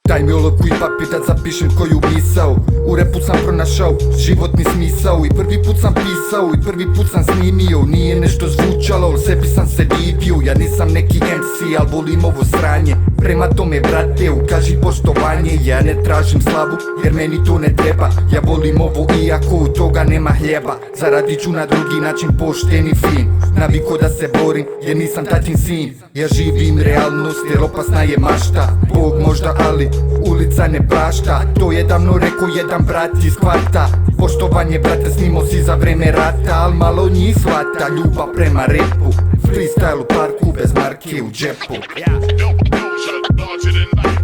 Daj mi olovku i papir da zapišem koju misao. U repu sam pronašao životni smisao. I prvi put sam pisao i prvi put sam snimio. Nije nešto zvučalo, ali sebi sam se divio. Ja nisam neki MC, al volim ovo sranje. Prema tome brate, ukaži poštovanje. Ja ne tražim slavu, jer meni to ne treba. Ja volim ovo iako od toga nema hljeba. Zaradit ću na drugi način pošten i fin. Naviko da se borim, jer nisam tatin sin. Ja živim realnost, jer opasna je mašta. Bog možda, ali ulica ne prašta. To je davno rekao jedan brat iz kvarta. Poštovanje brate snimo si za vreme rata. Al malo njih shvata ljubav prema repu. Freestyle u parku bez marke u džepu. Larger than life.